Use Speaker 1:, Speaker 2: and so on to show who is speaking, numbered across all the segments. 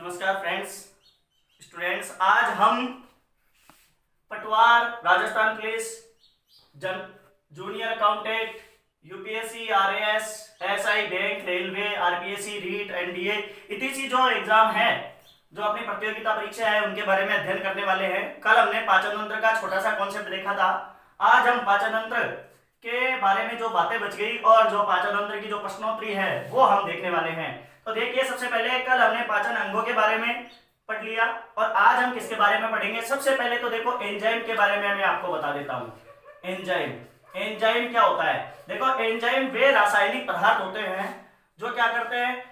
Speaker 1: नमस्कार friends, students. आज हम Patwar, Rajasthan police, junior accountant, UPSC, RAS, SI, bank, railway, RPSC, REET, NDA इत्यादि जो एग्जाम है, जो अपनी प्रतियोगिता परीक्षा है, उनके बारे में अध्ययन करने वाले हैं। कल हमने पाचन तंत्र का छोटा सा कॉन्सेप्ट देखा था। आज हम पाचन तंत्र के बारे में जो बातें बच गई और जो पाचन तंत्र की जो प्रश्नोत्तरी है वो हम देखने वाले हैं। तो देखिए, सबसे पहले कल हमने पाचन अंगों के बारे में पढ़ लिया और आज हम किसके बारे में पढ़ेंगे। सबसे पहले तो देखो, एंजाइम के बारे में मैं आपको बता देता हूं। एंजाइम एंजाइम क्या होता है? देखो, एंजाइम वे रासायनिक पदार्थ होते हैं जो क्या करते हैं,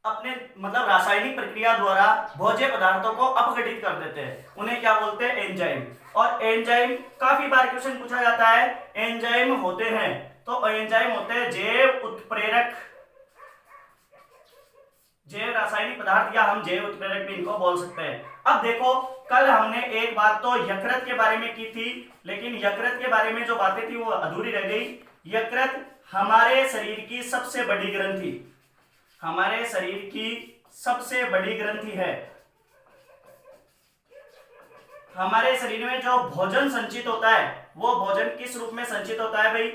Speaker 1: अपने मतलब रासायनिक प्रक्रिया द्वारा भोज्य पदार्थों को अपघटित कर देते हैं। उन्हें क्या बोलते हैं? एंजाइम। और एंजाइम काफी बार क्वेश्चन पूछा जाता है, एंजाइम होते हैं तो एंजाइम होते हैं जैव उत्प्रेरक, जैव रासायनिक पदार्थ, या हम जैव उत्प्रेरक भी इनको बोल सकते हैं। अब देखो, कल हमने एक बात तो यकृत के बारे में की थी, लेकिन यकृत के बारे में जो बातें थी वो अधूरी रह गई। यकृत हमारे शरीर की सबसे बड़ी ग्रंथि, हमारे शरीर की सबसे बड़ी ग्रंथि है। हमारे शरीर में जो भोजन संचित होता है वो भोजन किस रूप में संचित होता है भाई?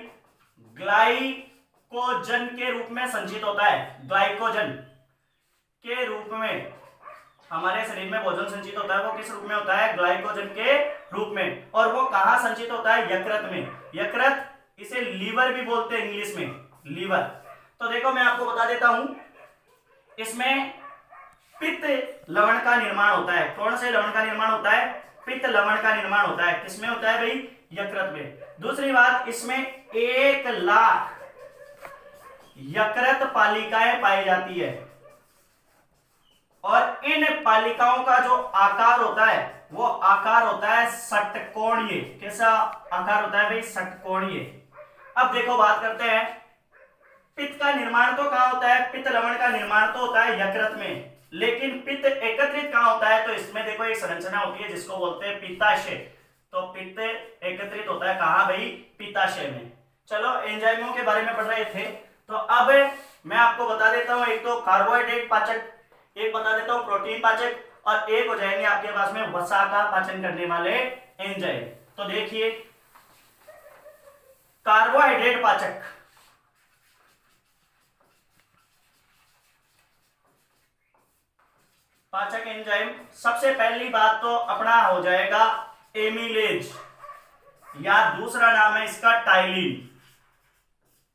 Speaker 1: ग्लाइकोजन के रूप में संचित होता है। ग्लाइकोजन के रूप में हमारे शरीर में भोजन संचित होता है। वो किस रूप में होता है? ग्लाइकोजन के रूप में। और वो कहां संचित होता है? यकृत में। यकृत, इसे लीवर भी बोलते हैं इंग्लिश में, लीवर। तो देखो, मैं आपको बता देता हूं, इसमें पित्त लवण का निर्माण होता है। कौन से लवण का निर्माण होता है? पित्त लवण का निर्माण होता है। किसमें होता है भाई? यकृत में। दूसरी बात, इसमें 1 लाख यकृत पालिकाएं पाई जाती है और इन पालिकाओं का जो आकार होता है वो आकार होता है षटकोणीय। कैसा आकार होता है भाई? षटकोणीय। अब देखो, बात करते हैं, पित्त का निर्माण तो कहां होता है? पित्त लवण का निर्माण तो होता है यकृत में, लेकिन पित्त एकत्रित कहां होता है? तो इसमें देखो, एक संरचना होती है जिसको बोलते हैं पित्ताशय। तो पित्त एकत्रित होता है कहां भाई? पित्ताशय में। चलो, एंजाइमों के बारे में पढ़ रहे थे, तो अब मैं आपको बता देता हूं, एक तो कार्बोहाइड्रेट पाचक, एक बता देता हूं प्रोटीन पाचक, और एक हो जाएंगे आपके पास में वसा का पाचन करने वाले एंजाइम। तो देखिए, कार्बोहाइड्रेट पाचक, पाचक एंजाइम, सबसे पहली बात तो अपना हो जाएगा एमिलेज, या दूसरा नाम है इसका टाइलिन।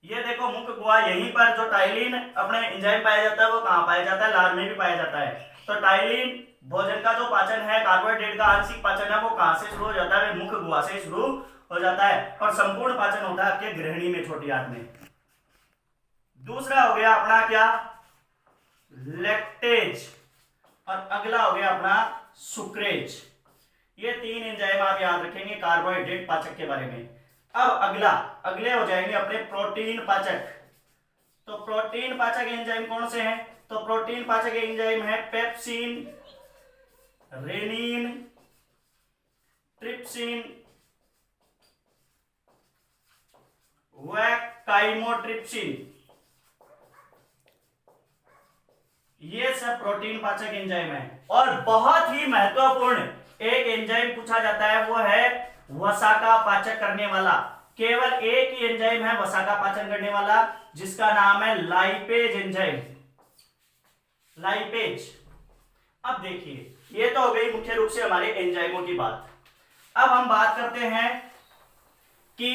Speaker 1: ये देखो, मुख्य गुहा यहीं पर जो टाइलिन अपने एंजाइम पाया जाता है वो कहां पाया जाता है? लार में भी पाया जाता है। तो टाइलिन भोजन का जो पाचन है, कार्बोहाइड्रेट का आंशिक पाचन है, वो कहां से शुरू हो जाता है? मुख्य गुहा से शुरू हो जाता है। और संपूर्ण पाचन होता है आपके गृहिणी में, छोटी आंत में। दूसरा हो गया अपना क्या? लैक्टेज, और अगला हो गया अपना सुक्रेज। ये 3 एंजाइम आप याद रखेंगे कार्बोहाइड्रेट पाचक के बारे में। अब अगले हो जाएंगे अपने प्रोटीन पाचक। तो प्रोटीन पाचक एंजाइम कौन से हैं? तो प्रोटीन पाचक एंजाइम है पेप्सिन, रेनिन, ट्रिप्सिन व काइमोट्रिप्सिन। ये सब प्रोटीन पाचक एंजाइम है। और बहुत ही महत्वपूर्ण एक एंजाइम पूछा जाता है, वो है वसा का पाचक करने वाला। केवल एक ही एंजाइम है वसा का पाचन करने वाला, जिसका नाम है लाइपेज एंजाइम, लाइपेज। अब देखिए, ये तो हो गई मुख्य रूप से हमारे एंजाइमों की बात। अब हम बात करते हैं कि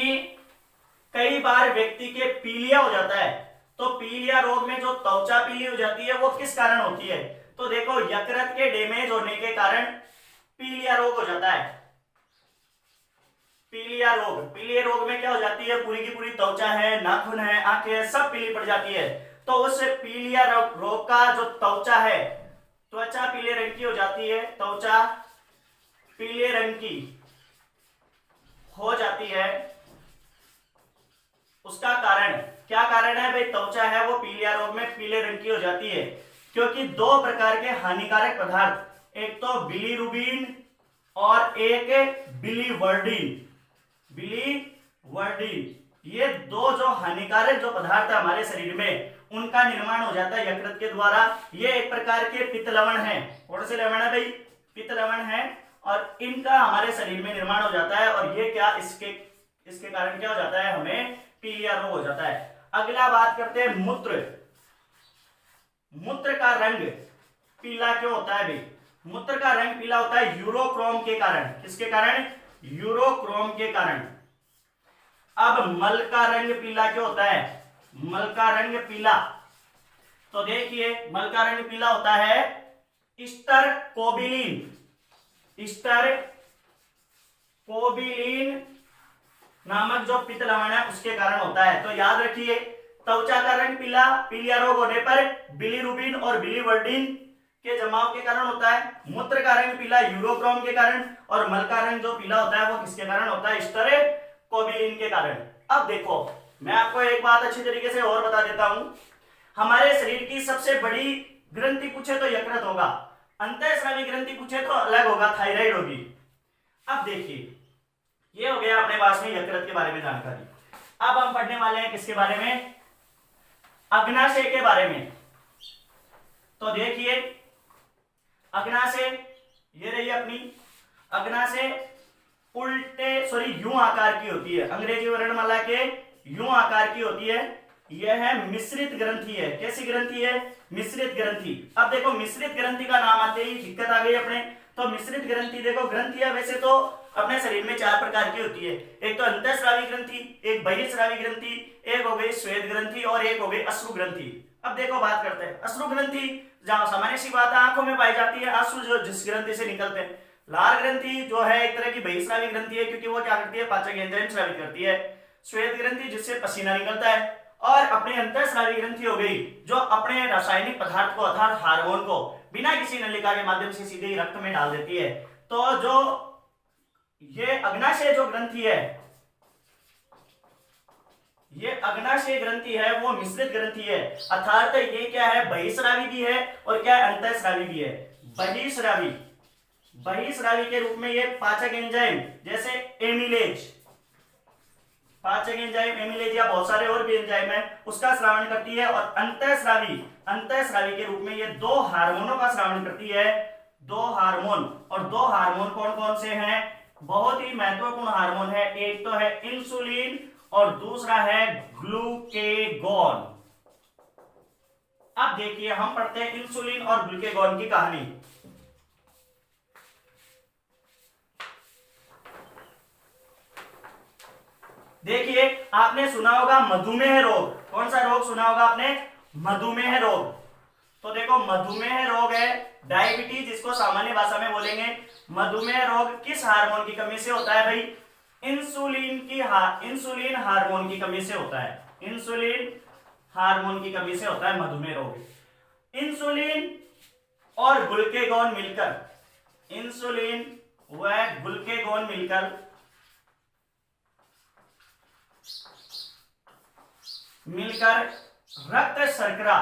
Speaker 1: कई बार व्यक्ति के पीलिया हो जाता है। तो पीलिया रोग में जो त्वचा पीली हो जाती है वो किस कारण होती है? तो देखो, यकृत के डैमेज होने के कारण पीलिया रोग हो जाता है। पीलिया रोग में क्या हो जाती है? पूरी की पूरी त्वचा है, नाखून है, आंखें, सब पीली पड़ जाती है। तो उस पीलिया रोग का जो त्वचा है, त्वचा पीले रंग की हो जाती है, त्वचा पीले रंग की हो जाती है। उसका कारण क्या कारण है भाई? त्वचा है वो पीलिया रोग में पीले रंग की हो जाती है क्योंकि 2 प्रकार के हानिकारक पदार्थ, एक तो बिलीरुबिन और एक बिलीवर्डिन। बिलीवर्डिन, ये 2 जो हानिकारक जो पदार्थ है हमारे शरीर में, उनका निर्माण हो जाता है यकृत के द्वारा। ये एक प्रकार के पित्त लवण है। कौन से लवण है भाई? पित्त लवण है, और इनका हमारे शरीर में निर्माण हो जाता है, और ये क्या इसके कारण क्या हो जाता है, हमें पीलिया रोग हो जाता है। अगला बात करते हैं मूत्र। मूत्र का रंग पीला क्यों होता है भाई? मूत्र का रंग पीला होता है यूरोक्रोम के कारण। किसके कारण? यूरोक्रोम के कारण। अब मल का रंग पीला क्यों होता है? मल का रंग पीला, तो देखिए मल का रंग पीला होता है स्टर कोबिलीन नामक जो पित्त लवण है उसके कारण होता है। तो याद रखिए, त्वचा का रंग पीला पीलिया रोग होने पर बिलीरुबिन और बिलीवर्डिन के जमाव के कारण होता है। मूत्र का रंग पीला यूरोक्रोम के कारण, और मल का रंग जो पीला होता है वो किसके कारण होता है? स्टर कोबिलीन के कारण। अब देखो, मैं आपको एक बात अच्छी तरीके से और बता देता हूं। हमारे शरीर की सबसे बड़ी ग्रंथि पूछे तो यकृत होगा, अंतःस्रावी ग्रंथि पूछे तो अलग होगा, थायराइड होगी। अब देखिए, ये हो गया अपने पास में यकृत के बारे में जानकारी। अब हम पढ़ने वाले हैं किसके बारे में? अग्नाशय के बारे में। तो देखिए, अग्नाशय ये रही अपनी अग्नाशय, यूं आकार की होती है, अंग्रेजी वर्णमाला के यूं आकार की होती है। यह है मिश्रित ग्रंथि है। कैसी ग्रंथि है? मिश्रित ग्रंथि। अब देखो, मिश्रित ग्रंथि का नाम आते ही दिक्कत आ गई अपने। तो मिश्रित ग्रंथि, देखो ग्रंथियां वैसे तो अपने शरीर में 4 प्रकार की होती है। एक तो अंतःस्रावी ग्रंथि, एक बहिःस्रावी ग्रंथि, एक हो गई श्वेत ग्रंथि, और एक हो गई अश्रु ग्रंथि। अब देखो बात करते हैं अश्रु ग्रंथि, जहां सामान्य सी बात है आंखों में पाई जाती है, अश्रु जो जिस ग्रंथि से निकलते हैं। लाल ग्रंथि जो है एक तरह की बहिःस्रावी ग्रंथि है, क्योंकि वो क्या करती है? पाचक एंजाइम स्रावित करती है। श्वेत ग्रंथि जिससे पसीना निकलता है, और अपने अंतःस्रावी ग्रंथि हो गई जो अपने रासायनिक पदार्थ को अर्थात हार्मोन को बिना किसी नलिका के माध्यम से सीधे ही रक्त में डाल देती है। तो जो ये अग्नाशय जो ग्रंथि है, ये अग्नाशय ग्रंथि है वो मिश्रित ग्रंथि है, अर्थात ये क्या है? बहिःस्रावी भी है और क्या है? अंतःस्रावी भी है। बहिःस्रावी के रूप में ये पाचक एंजाइम जैसे एमिलेज, पाचक एंजाइम एमिलेज या बहुत सारे और भी एंजाइम है उसका स्रावण करती है। और अंतःस्रावी के रूप में ये 2 हार्मोनों का स्रावण करती है। 2 हार्मोन, और 2 हार्मोन कौन कौन से हैं? बहुत ही महत्वपूर्ण हार्मोन है। एक तो है इंसुलिन और दूसरा है ग्लूकेगॉन। अब देखिए, हम पढ़ते हैं इंसुलिन और ग्लूकेगॉन की कहानी। देखिए, आपने सुना होगा मधुमेह रोग। कौन सा रोग सुना होगा आपने? मधुमेह रोग। तो देखो, मधुमेह रोग है डायबिटीज, जिसको सामान्य भाषा में बोलेंगे। मधुमेह रोग किस हार्मोन की कमी से होता है भाई? इंसुलिन हार्मोन की कमी से होता है। इंसुलिन हार्मोन की कमी से होता है मधुमेह रोग। इंसुलिन और ग्लूकेगॉन मिलकर रक्त शर्करा,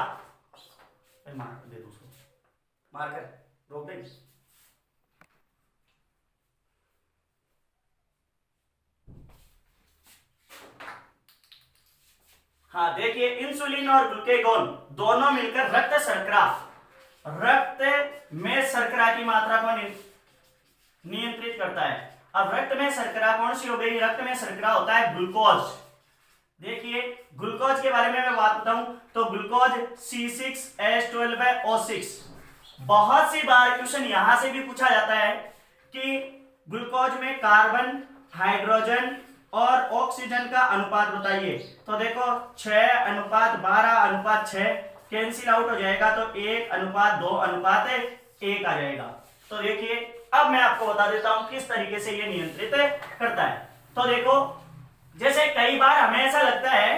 Speaker 1: दे दो उसको, मारकर रोक दे। हाँ देखिए, इंसुलिन और ग्लूकेगॉन दोनों मिलकर रक्त में शर्करा की मात्रा को नियंत्रित करता है। अब रक्त में शर्करा कौन सी हो गई? रक्त में शर्करा होता है ग्लूकोज। देखिए, ग्लूकोज के बारे में मैं बात बताऊं तो ग्लूकोज C6H12O6। बहुत सी बार क्वेश्चन यहां से भी पूछा जाता है कि ग्लूकोज में कार्बन, हाइड्रोजन और ऑक्सीजन का अनुपात बताइए। तो देखो 6:12:6 कैंसिल आउट हो जाएगा, तो 1:2:1 आ जाएगा। तो देखिए, अब मैं आपको बता देता हूं किस तरीके से ये नियंत्रित करता है। तो देखो, जैसे कई बार हमें ऐसा लगता है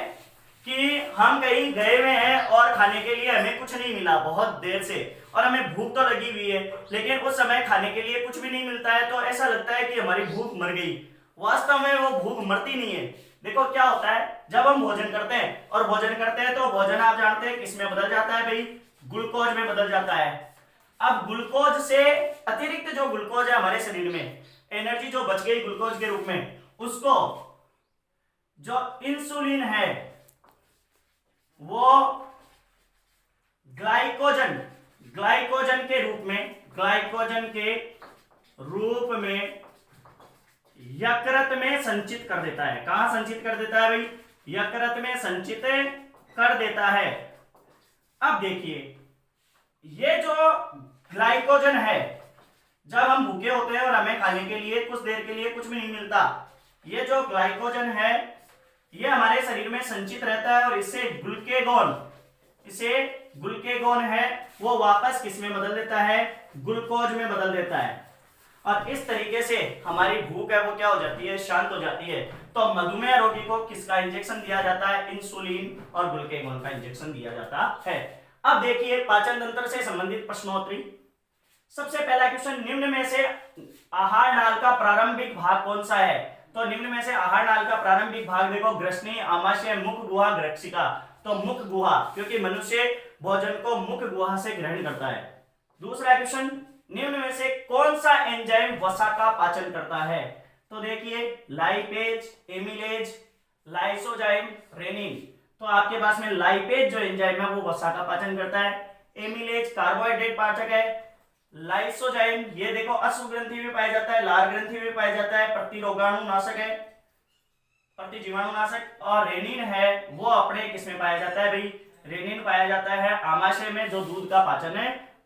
Speaker 1: कि हम कहीं गए हुए हैं और खाने के लिए हमें कुछ नहीं मिला बहुत देर से, और हमें भूख तो लगी हुई है, लेकिन उस समय खाने के लिए कुछ भी नहीं मिलता है, तो ऐसा लगता है कि हमारी भूख मर गई। वास्तव में वो भूख मरती नहीं है। देखो क्या होता है, जब हम भोजन करते हैं और भोजन करते हैं तो भोजन आप जानते हैं किस में बदल जाता है भाई? ग्लूकोज में बदल जाता है। अब ग्लूकोज से अतिरिक्त जो ग्लूकोज है हमारे शरीर में, एनर्जी जो बच गई ग्लूकोज के रूप में, उसको जो इंसुलिन है वो ग्लाइकोजन ग्लाइकोजन के रूप में यकृत में संचित कर देता है। कहां संचित कर देता है भाई? यकृत में संचित कर देता है। अब देखिए, ये जो ग्लाइकोजन है, जब हम भूखे होते हैं और हमें खाने के लिए कुछ देर के लिए कुछ भी नहीं मिलता, ये जो ग्लाइकोजन है ये हमारे शरीर में संचित रहता है और इसे ग्लूकेगॉन है वो वापस किस में बदल देता है? ग्लूकोज में बदल देता है। और इस तरीके से हमारी भूख है वो क्या हो जाती है? शांत हो जाती है। तो मधुमेह रोगी को किसका इंजेक्शन दिया जाता है? इंसुलिन और ग्लूकेगॉन का इंजेक्शन दिया जाता है। अब देखिए, पाचन तंत्र से संबंधित प्रश्नोत्तरी। सबसे पहला क्वेश्चन, निम्न में से आहार नाल का प्रारंभिक भाग कौन सा है? तो निम्न में से आहार नाल का प्रारंभिक भाग देखो, ग्रसनी, आमाशय, मुख गुहा, ग्रक्षिका। तो मुख गुहा, क्योंकि मनुष्य भोजन को मुख गुहा से ग्रहण करता है। दूसरा क्वेश्चन, निम्न में से कौन सा एंजाइम वसा का पाचन करता है? तो देखिए, लाइपेज, एमिलेज, लाइसोजाइम, रेनिन। तो आपके पास में लाइपेज जो एंजाइम है वो वसा का पाचन करता है। एमिलेज कार्बोहाइड्रेट पाचक है। लाइसोजाइम ये देखो अश्व ग्रंथि में पाया जाता है, लार ग्रंथि में पाया जाता है, प्रतिरोगाणुनाशक है, प्रतिजीवाणुनाशक। और रेनिन है वो अपने किसमें पाया जाता है भाई? रेनिन पाया जाता है आमाशय में, जो दूध का पाचन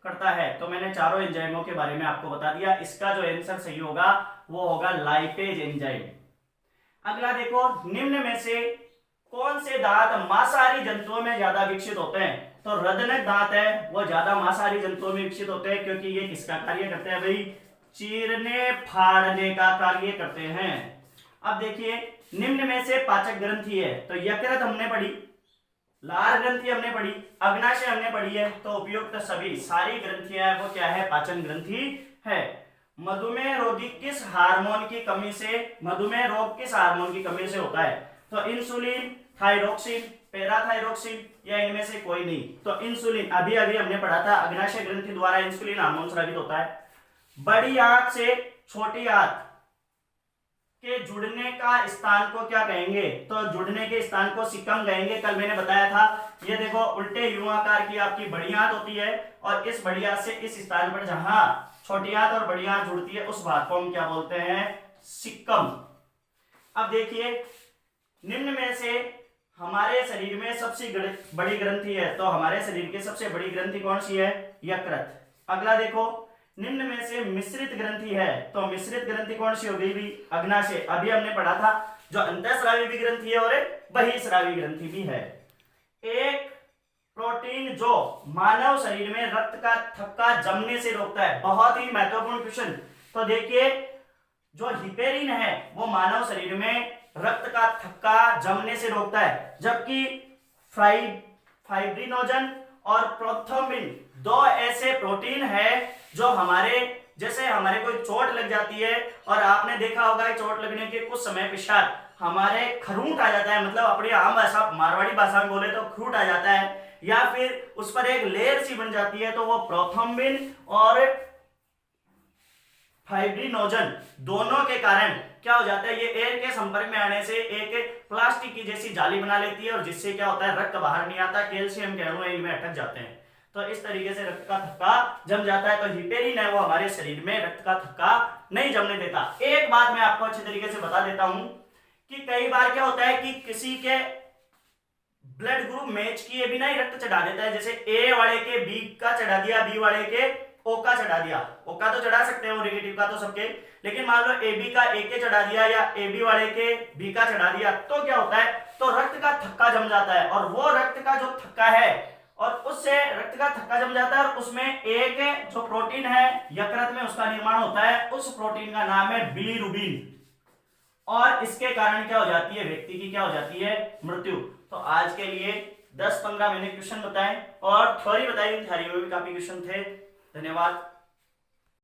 Speaker 1: करता है। तो मैंने चारों एंजाइमों के बारे में आपको बता दिया। इसका जो आंसर सही होगा वो होगा लाइपेज एंजाइम। अगला देखो, निम्न में से कौन से दांत मांसाहारी जंतुओं में ज्यादा विकसित होते हैं? तो रदनक दांत है वो ज्यादा मांसाहारी जंतुओं में विकसित होते हैं, क्योंकि ये किसका कार्य करते हैं भाई? चीरने फाड़ने का कार्य करते हैं। अब देखिए, निम्न में से पाचक ग्रंथि है, तो यकृत हमने पढ़ी, लार ग्रंथि हमने पढ़ी, अग्नाशय हमने पढ़ी है। तो उपयुक्त सभी सारी ग्रंथियां वो क्या है? पाचन ग्रंथि है। मधुमेह रोगी किस हार्मोन की कमी से, मधुमेह रोग किस हार्मोन की कमी से होता है? तो इंसुलिन, थायरोक्सिन, पैराथायरोक्सिन या इनमें से कोई नहीं। तो इंसुलिन अभी हमने पढ़ा था, अग्नाशय ग्रंथि द्वारा इंसुलिन हार्मोन स्रावित होता है। बड़ी आंत से छोटी आंत के जुड़ने का स्थान को क्या कहेंगे? तो जुड़ने के स्थान को सिक्कम कहेंगे। कल मैंने बताया था, ये देखो उल्टे यू आकार की आपकी बड़ी आंत होती है और इस बड़ी आंत से इस स्थान पर जहां छोटी आंत और बड़ी आंत जुड़ती है उस भाग को हम क्या बोलते हैं? सिक्कम। अब देखिए, निम्न में से हमारे शरीर में सबसे बड़ी ग्रंथि है, तो हमारे शरीर की सबसे बड़ी ग्रंथि कौन सी है? यकृत। अगला देखो, निम्न में से मिश्रित ग्रंथि है, तो मिश्रित ग्रंथि कौन सी हो गई भी? अग्नाशय। अभी हमने पढ़ा था, जो अंतःस्रावी भी ग्रंथि है और बहिःस्रावी ग्रंथि भी है। एक प्रोटीन जो मानव शरीर में रक्त का थक्का जमने से रोकता है, बहुत ही महत्वपूर्ण क्वेश्चन। तो देखिए, जो हिपेरिन है वो मानव शरीर में रक्त का थक्का जमने से रोकता है, जबकि फाइब्रिनोजन और प्रोथ्रोम्बिन दो ऐसे प्रोटीन है जो हमारे, जैसे हमारे कोई चोट लग जाती है और आपने देखा होगा कि चोट लगने के कुछ समय पश्चात हमारे खरूंट आ जाता है, मतलब अपनी आम भाषा मारवाड़ी भाषा में बोले तो खरूट आ जाता है, या फिर उस पर एक लेयर सी बन जाती है, तो वो प्रोथ्रोम्बिन और फाइब्रिनोजन दोनों के कारण क्या हो जाता है? ये एयर के संपर्क में आने से एक प्लास्टिक की जैसी जाली बना लेती है और जिससे क्या होता है? रक्त बाहर नहीं आता, कैल्शियम के अणु इनमें अटक जाते हैं। तो इस तरीके से रक्त का थक्का जम जाता है। तो हिपेरिन है वो हमारे शरीर में रक्त का थक्का नहीं जमने देता। एक बात मैं आपको अच्छे तरीके से बता देता हूं कि कई बार क्या होता है कि किसी के ब्लड ग्रुप मैच किए बिना ही रक्त चढ़ा देता है, जैसे ए वाले के बी का चढ़ा दिया, बी वाले के ओ का चढ़ा दिया। ओ का तो चढ़ा सकते हैं वो नेगेटिव का तो सबके, लेकिन मान लो ए बी का ए के चढ़ा दिया या ए बी वाले के बी का चढ़ा दिया, तो क्या होता है? तो रक्त का थक्का जम जाता है और वो रक्त का जो थक्का है और उससे रक्त का थक्का जम जाता है और उसमें एक जो प्रोटीन है यकृत में उसका निर्माण होता है, उस प्रोटीन का नाम है बिलीरुबिन, और इसके कारण क्या हो जाती है? व्यक्ति की क्या हो जाती है? मृत्यु। तो आज के लिए 10-15 मैंने क्वेश्चन बताए और थ्योरी बताई, थ्योरी में भी काफी क्वेश्चन थे। धन्यवाद।